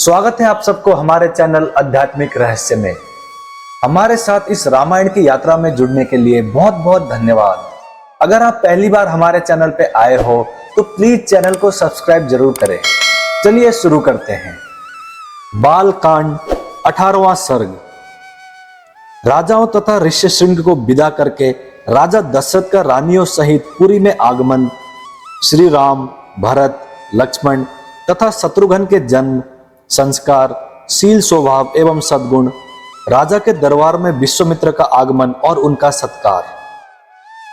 स्वागत है आप सबको हमारे चैनल आध्यात्मिक रहस्य में। हमारे साथ इस रामायण की यात्रा में जुड़ने के लिए बहुत बहुत धन्यवाद। अगर आप पहली बार हमारे चैनल पे आए हो तो प्लीज चैनल को सब्सक्राइब जरूर करें। चलिए शुरू करते हैं। बाल कांड 18वां सर्ग। राजाओं तथा ऋष्यशृंग को विदा करके राजा दशरथ का रानियों सहित पुरी में आगमन, श्री राम, भरत, लक्ष्मण तथा शत्रुघ्न के जन्म, संस्कार, शील, स्वभाव एवं सद्गुण, राजा के दरबार में विश्वामित्र का आगमन और उनका सत्कार।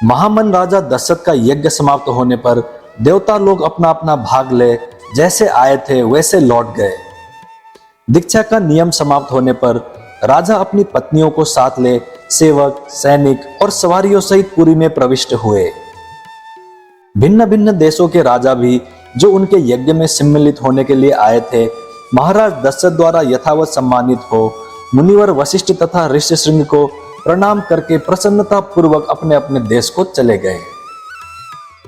महामन राजा दशरथ का यज्ञ समाप्त होने पर देवता लोग अपना अपना भाग ले जैसे आए थे वैसे लौट गए। दीक्षा का नियम समाप्त होने पर राजा अपनी पत्नियों को साथ ले सेवक, सैनिक और सवारियों सहित पुरी में प्रविष्ट हुए। भिन्न भिन्न देशों के राजा भी जो उनके यज्ञ में सम्मिलित होने के लिए आए थे, महाराज दशरथ द्वारा यथावत सम्मानित हो मुनिवर वशिष्ठ तथा ऋष्यशृंग को प्रणाम करके प्रसन्नता पूर्वक अपने अपने देश को चले गए।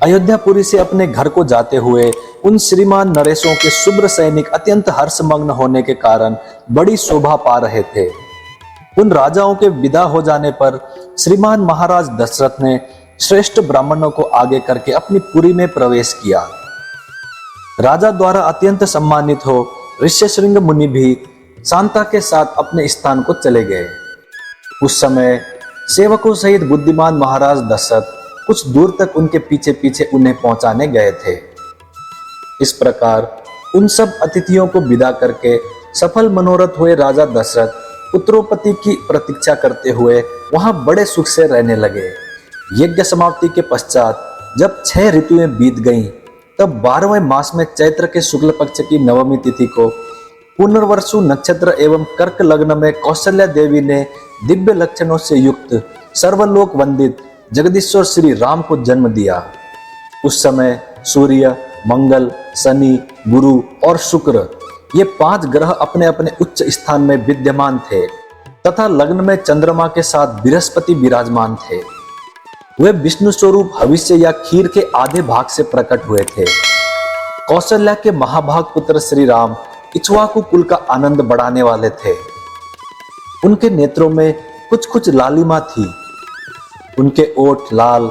अयोध्यापुरी से अपने घर को जाते हुए उन श्रीमान नरेशों के शुभ्र सैनिक अत्यंत हर्षमग्न होने के कारण बड़ी शोभा पा रहे थे। उन राजाओं के विदा हो जाने पर श्रीमान महाराज दशरथ ने श्रेष्ठ ब्राह्मणों को आगे करके अपनी पुरी में प्रवेश किया। राजा द्वारा अत्यंत सम्मानित हो ऋष्यशृंग मुनि भी शांता के साथ अपने स्थान को चले गए। उस समय सेवकों सहित बुद्धिमान महाराज दशरथ कुछ दूर तक उनके पीछे पीछे उन्हें पहुंचाने गए थे। इस प्रकार उन सब अतिथियों को विदा करके सफल मनोरथ हुए राजा दशरथ पुत्रोपति की प्रतीक्षा करते हुए वहां बड़े सुख से रहने लगे। यज्ञ समाप्ति के पश्चात जब 6 ऋतुएं बीत गईं, तब 12वें मास में चैत्र के शुक्ल पक्ष की नवमी तिथि को पुनर्वसु नक्षत्र एवं कर्क लग्न में कौशल्या देवी ने दिव्य लक्षणों से युक्त सर्वलोक वंदित जगदीश्वर श्री राम को जन्म दिया। उस समय सूर्य, मंगल, शनि, गुरु और शुक्र ये 5 ग्रह अपने अपने उच्च स्थान में विद्यमान थे तथा लग्न में चंद्रमा के साथ बृहस्पति विराजमान थे। वे विष्णु स्वरूप भविष्य या खीर के आधे भाग से प्रकट हुए थे। कौशल्या के महाभाग पुत्र श्री राम इक्ष्वाकु कुल का आनंद बढ़ाने वाले थे। उनके नेत्रों में कुछ कुछ लालिमा थी। उनके ओठ लाल,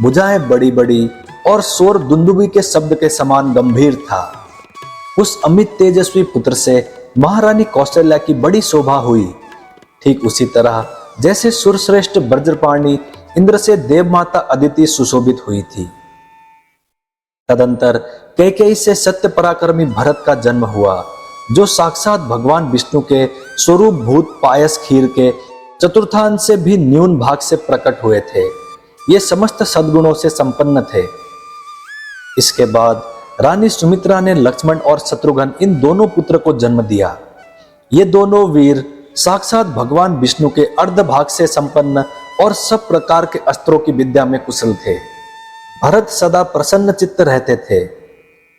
भुजाएं बड़ी बड़ी और शोर दुंदुबी के शब्द के समान गंभीर था। उस अमित तेजस्वी पुत्र से महारानी कौशल्या की बड़ी शोभा हुई। ठीक उसी तरह जैसे सुरश्रेष्ठ ब्रजपाणी इंद्र से देवमाता अदिति सुशोभित हुई थी। तदंतर कैकेयी से सत्य पराक्रमी भरत का जन्म हुआ, जो साक्षात भगवान विष्णु के स्वरूप भूत पायस खीर के चतुर्थांश से भी न्यून भाग से प्रकट हुए थे। ये समस्त सद्गुणों से संपन्न थे। इसके बाद रानी सुमित्रा ने लक्ष्मण और शत्रुघ्न इन दोनों पुत्र को जन्म दिया। ये दोनों वीर साक्षात भगवान विष्णु के अर्ध भाग से संपन्न और सब प्रकार के अस्त्रों की विद्या में कुशल थे। भरत सदा प्रसन्न चित्त रहते थे।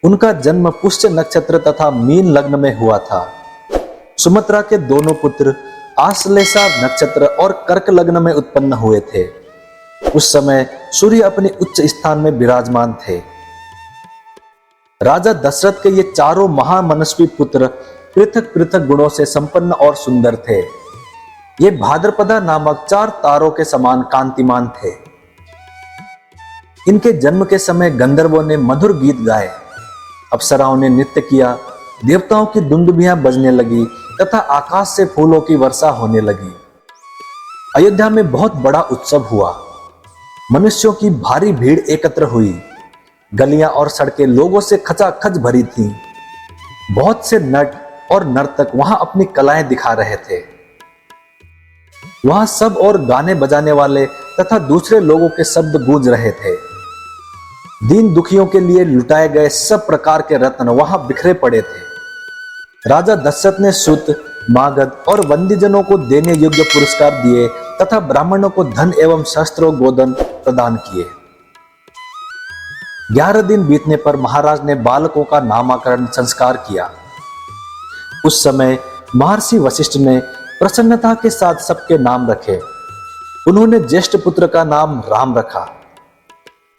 उनका जन्म पुष्य नक्षत्र तथा मीन लग्न में हुआ था। सुमित्रा के दोनों पुत्र आश्लेषा नक्षत्र और कर्क लग्न में उत्पन्न हुए थे। उस समय सूर्य अपने उच्च स्थान में विराजमान थे। राजा दशरथ के ये चारों महामनस्वी पुत्र पृथक पृथक गुणों से संपन्न और सुंदर थे। ये भाद्रपदा नामक 4 तारों के समान कांतिमान थे। इनके जन्म के समय गंधर्वों ने मधुर गीत गाए, अप्सराओं ने नृत्य किया, देवताओं की दुंदुभियां बजने लगी तथा आकाश से फूलों की वर्षा होने लगी। अयोध्या में बहुत बड़ा उत्सव हुआ। मनुष्यों की भारी भीड़ एकत्र हुई। गलियां और सड़कें लोगों से खचाखच भरी थीं। बहुत से नट और नर्तक वहां अपनी कलाएं दिखा रहे थे। वहां सब और गाने बजाने वाले तथा दूसरे लोगों के शब्द गूंज रहे थे। दीन दुखियों के लिए लुटाए गए सब प्रकार के रत्न वहां बिखरे पड़े थे। राजा दशरथ ने सुत, मागध और बंदीजनों को देने योग्य पुरस्कार दिए तथा ब्राह्मणों को धन एवं शस्त्रों गोदन प्रदान किए। 11 दिन बीतने पर महाराज ने बालकों का नामकरण संस्कार किया। उस समय महर्षि वशिष्ठ ने प्रसन्नता के साथ सबके नाम रखे। उन्होंने ज्येष्ठ पुत्र का नाम राम रखा।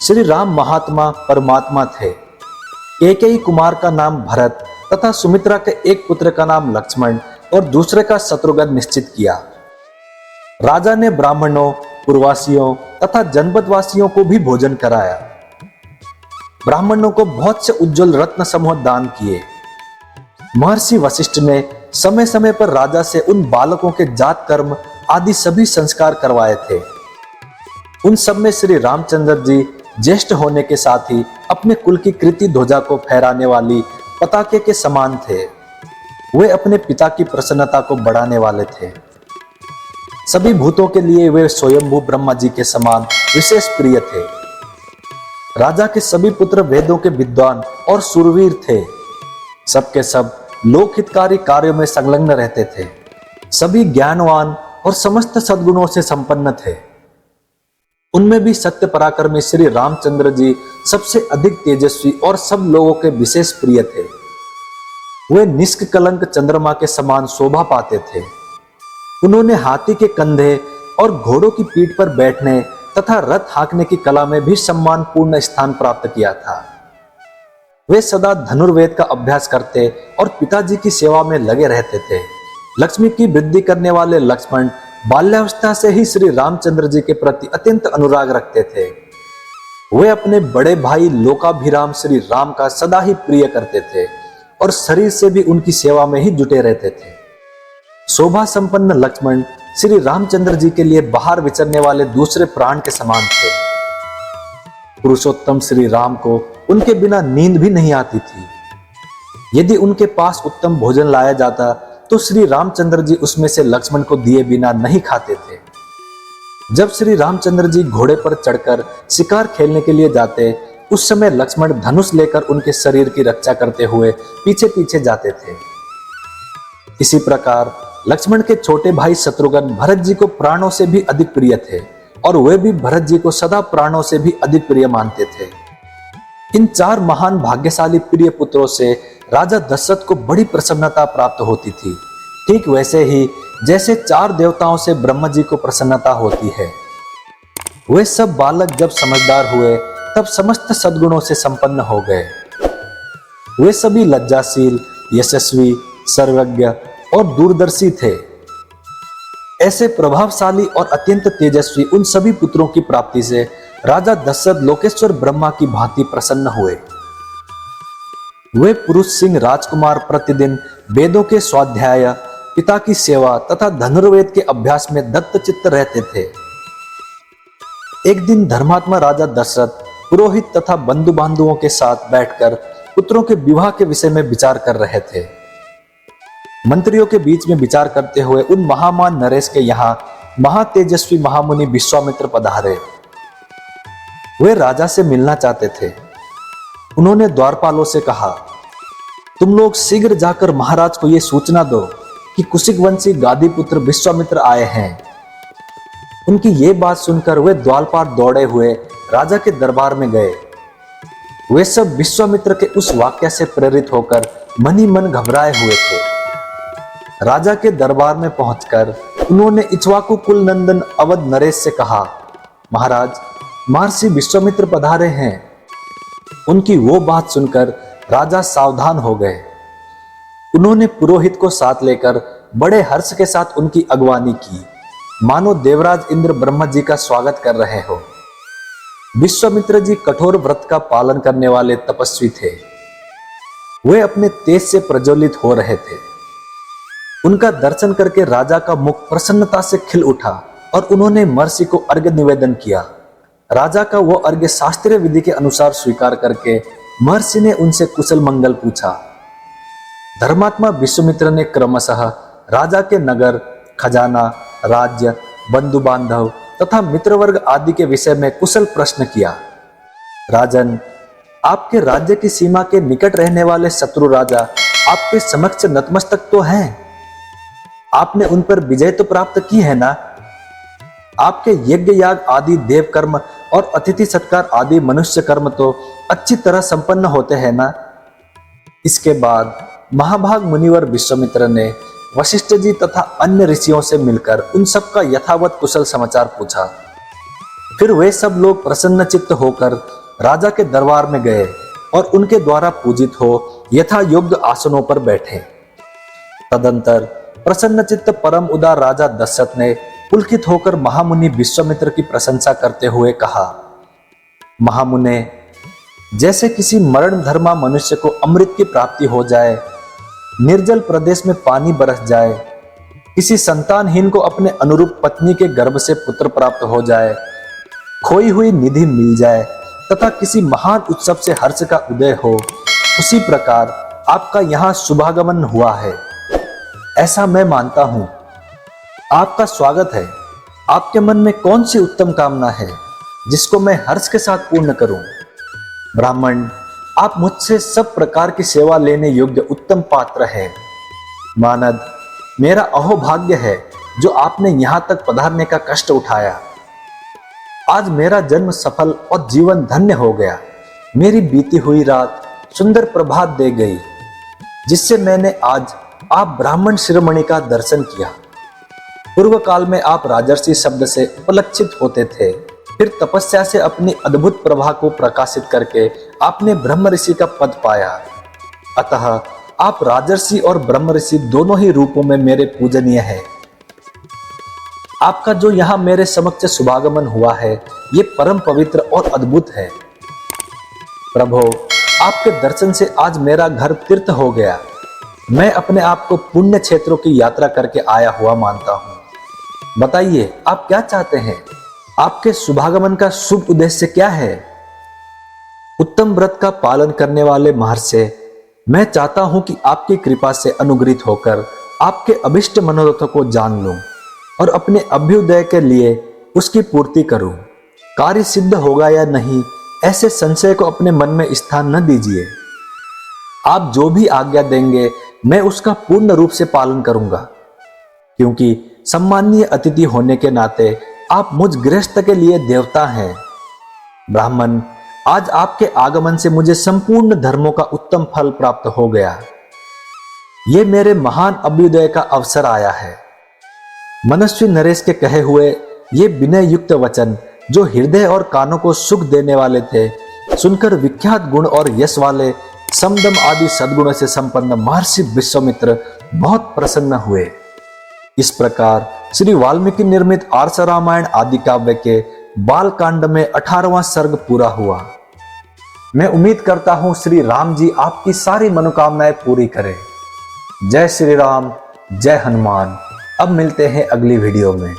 श्री राम महात्मा परमात्मा थे। कैकेयी कुमार का नाम भरत तथा सुमित्रा के एक पुत्र का नाम लक्ष्मण और दूसरे का शत्रुघ्न निश्चित किया। राजा ने ब्राह्मणों, पुरवासियों तथा जनपदवासियों को भी भोजन कराया। ब्राह्मणों को बहुत से उज्जवल रत्न समूह दान किए। महर्षि वशिष्ठ ने समय समय पर राजा से उन बालकों के जात कर्म आदि सभी संस्कार करवाए थे। उन सब में श्री रामचंद्र जी ज्येष्ठ होने के साथ ही अपने कुल की कृति ध्वजा को फहराने वाली पताके के समान थे। वे अपने पिता की प्रसन्नता को बढ़ाने वाले थे। सभी भूतों के लिए वे स्वयंभू ब्रह्मा जी के समान विशेष प्रिय थे। राजा के सभी पुत्र वेदों के विद्वान और शूरवीर थे। सबके सब लोकहितकारी कार्यों में संलग्न रहते थे। सभी ज्ञानवान और समस्त सद्गुणों से संपन्न थे। उनमें भी सत्य पराक्रमी श्री रामचंद्र जी सबसे अधिक तेजस्वी और सब लोगों के विशेष प्रिय थे। वे निष्कलंक चंद्रमा के समान शोभा पाते थे। उन्होंने हाथी के कंधे और घोड़ों की पीठ पर बैठने तथा रथ हाँकने की कला में भी सम्मानपूर्ण स्थान प्राप्त किया था। वे सदा धनुर्वेद का अभ्यास करते और पिताजी की सेवा में लगे रहते थे। लक्ष्मी की वृद्धि करने वाले लक्ष्मण बाल्यावस्था से ही श्री रामचंद्र जी के प्रति अत्यंत अनुराग रखते थे। वे अपने बड़े भाई लोकाभिराम श्री राम का सदा ही प्रिय करते थे और शरीर से भी उनकी सेवा में ही जुटे रहते थे। शोभा संपन्न लक्ष्मण श्री रामचंद्र जी के लिए बाहर विचरने वाले दूसरे प्राण के समान थे। पुरुषोत्तम श्री राम को उनके बिना नींद भी नहीं आती थी। यदि उनके पास उत्तम भोजन लाया जाता तो श्री रामचंद्र जी उसमें से लक्ष्मण को दिए बिना नहीं खाते थे। जब श्री रामचंद्र जी घोड़े पर चढ़कर शिकार खेलने के लिए जाते, उस समय लक्ष्मण धनुष लेकर उनके शरीर की रक्षा करते हुए पीछे पीछे जाते थे। इसी प्रकार लक्ष्मण के छोटे भाई शत्रुघ्न भरत जी को प्राणों से भी अधिक प्रिय थे और वे भी भरत जी को सदा प्राणों से भी अधिक प्रिय मानते थे। इन चार महान भाग्यशाली प्रिय पुत्रों से राजा दशरथ को बड़ी प्रसन्नता प्राप्त होती थी। ठीक वैसे ही जैसे चार देवताओं से ब्रह्मा जी को प्रसन्नता होती है। वे सब बालक जब समझदार हुए तब समस्त सद्गुणों से संपन्न हो गए। वे सभी लज्जाशील, यशस्वी, सर्वज्ञ और दूरदर्शी थे। ऐसे प्रभावशाली और अत्यंत तेजस्वी उन सभी पुत्रों की प्राप्ति से राजा दशरथ लोकेश्वर ब्रह्मा की भांति प्रसन्न हुए। वे पुरुष सिंह राजकुमार प्रतिदिन वेदों के स्वाध्याय, पिता की सेवा तथा धनुर्वेद के अभ्यास में दत्तचित्त रहते थे। एक दिन धर्मात्मा राजा दशरथ पुरोहित तथा बंधु बांधुओं के साथ बैठकर पुत्रों के विवाह के विषय में विचार कर रहे थे। मंत्रियों के बीच में विचार करते हुए उन महामान नरेश के यहाँ महातेजस्वी महामुनि विश्वामित्र पधारे। वे राजा से मिलना चाहते थे। उन्होंने द्वारपालों से कहा, तुम लोग शीघ्र जाकर महाराज को यह सूचना दो कि कुशिक वंशी गादी पुत्र विश्वामित्र आए हैं। उनकी ये बात सुनकर वे द्वारपाल दौड़े हुए राजा के दरबार में गए। वे सब विश्वामित्र के उस वाक्य से प्रेरित होकर मन ही मन घबराए हुए थे। राजा के दरबार में पहुंचकर उन्होंने इक्ष्वाकु कुल नंदन अवध नरेश से कहा, महाराज, महर्षि विश्वामित्र पधारे हैं। उनकी वो बात सुनकर राजा सावधान हो गए। उन्होंने पुरोहित को साथ लेकर बड़े हर्ष के साथ उनकी अगवानी की, मानो देवराज इंद्र ब्रह्मा जी का स्वागत कर रहे हो। विश्वामित्र जी कठोर व्रत का पालन करने वाले तपस्वी थे। वे अपने तेज से प्रज्वलित हो रहे थे। उनका दर्शन करके राजा का मुख प्रसन्नता से खिल उठा और उन्होंने महर्षि को अर्घ्य निवेदन किया। राजा का वो अर्घ्य शास्त्रीय विधि के अनुसार स्वीकार करके महर्षि ने उनसे कुशल मंगल पूछा। धर्मात्मा विश्वामित्र ने क्रमशः राजा के नगर, खजाना, राज्य, बंधु बांधव तथा मित्रवर्ग आदि के विषय में कुशल प्रश्न किया। राजन, आपके राज्य की सीमा के निकट रहने वाले शत्रु राजा आपके समक्ष नतमस्तक तो हैं। आपने उन पर विजय तो प्राप्त की है ना? आपके यज्ञ याग आदि देव कर्म और अतिथि सत्कार आदि मनुष्य कर्म तो अच्छी तरह संपन्न होते हैं ना? इसके बाद महाभाग मुनिवर विश्वामित्र ने वशिष्ठ जी तथा अन्य ऋषियों से मिलकर उन सब का यथावत कुशल समाचार पूछा। फिर वे सब लोग प्रसन्नचित्त होकर राजा के दरबार में गए और उनके द्वारा पूजित हो यथा योग्य आसनों पर बैठे। तदंतर प्रसन्नचित्त परम उदार राजा दशरथ ने पुलकित होकर महामुनि विश्वामित्र की प्रशंसा करते हुए कहा, महामुने, जैसे किसी मरण धर्मा मनुष्य को अमृत की प्राप्ति हो जाए, निर्जल प्रदेश में पानी बरस जाए, किसी संतानहीन को अपने अनुरूप पत्नी के गर्भ से पुत्र प्राप्त हो जाए, खोई हुई निधि मिल जाए तथा किसी महान उत्सव से हर्ष का उदय हो, उसी प्रकार आपका यहाँ शुभागमन हुआ है, ऐसा मैं मानता हूं। आपका स्वागत है। आपके मन में कौन सी उत्तम कामना है जिसको मैं हर्ष के साथ पूर्ण करूं? ब्राह्मण, आप मुझसे सब प्रकार की सेवा लेने योग्य उत्तम पात्र है। मानद, मेरा अहोभाग्य है जो आपने यहां तक पधारने का कष्ट उठाया। आज मेरा जन्म सफल और जीवन धन्य हो गया। मेरी बीती हुई रात सुंदर प्रभात दे गई, जिससे मैंने आज आप ब्राह्मण शिरोमणि का दर्शन किया। पूर्व काल में आप राजर्षि शब्द से उपलक्षित होते थे, फिर तपस्या से अपनी अद्भुत प्रभा को प्रकाशित करके आपने ब्रह्म ऋषि का पद पाया। अतः आप राजर्षि और ब्रह्म ऋषि दोनों ही रूपों में मेरे पूजनीय हैं। आपका जो यहाँ मेरे समक्ष शुभागमन हुआ है, ये परम पवित्र और अद्भुत है। प्रभो, आपके दर्शन से आज मेरा घर तीर्थ हो गया। मैं अपने आप को पुण्य क्षेत्रों की यात्रा करके आया हुआ मानता हूँ। बताइए, आप क्या चाहते हैं? आपके शुभागमन का शुभ उद्देश्य क्या है? उत्तम व्रत का पालन करने वाले महर्षि, मैं चाहता हूं कि आपकी कृपा से अनुग्रहित होकर आपके अभिष्ट मनोरथों को जान लूं और अपने अभ्युदय के लिए उसकी पूर्ति करूं। कार्य सिद्ध होगा या नहीं, ऐसे संशय को अपने मन में स्थान न दीजिए। आप जो भी आज्ञा देंगे मैं उसका पूर्ण रूप से पालन करूंगा, क्योंकि सम्माननीय अतिथि होने के नाते आप मुझ गृहस्थ के लिए देवता हैं। ब्राह्मण, आज आपके आगमन से मुझे संपूर्ण धर्मों का उत्तम फल प्राप्त हो गया। ये मेरे महान अभ्युदय का अवसर आया है। मनस्वी नरेश के कहे हुए ये विनय युक्त वचन, जो हृदय और कानों को सुख देने वाले थे, सुनकर विख्यात गुण और यश वाले समदम आदि सद्गुणों से संपन्न महर्षि विश्वामित्र बहुत प्रसन्न हुए। इस प्रकार श्री वाल्मीकि निर्मित आर्ष रामायण आदि काव्य के बाल कांड में 18वां सर्ग पूरा हुआ। मैं उम्मीद करता हूं श्री राम जी आपकी सारी मनोकामनाएं पूरी करें। जय श्री राम, जय हनुमान। अब मिलते हैं अगली वीडियो में।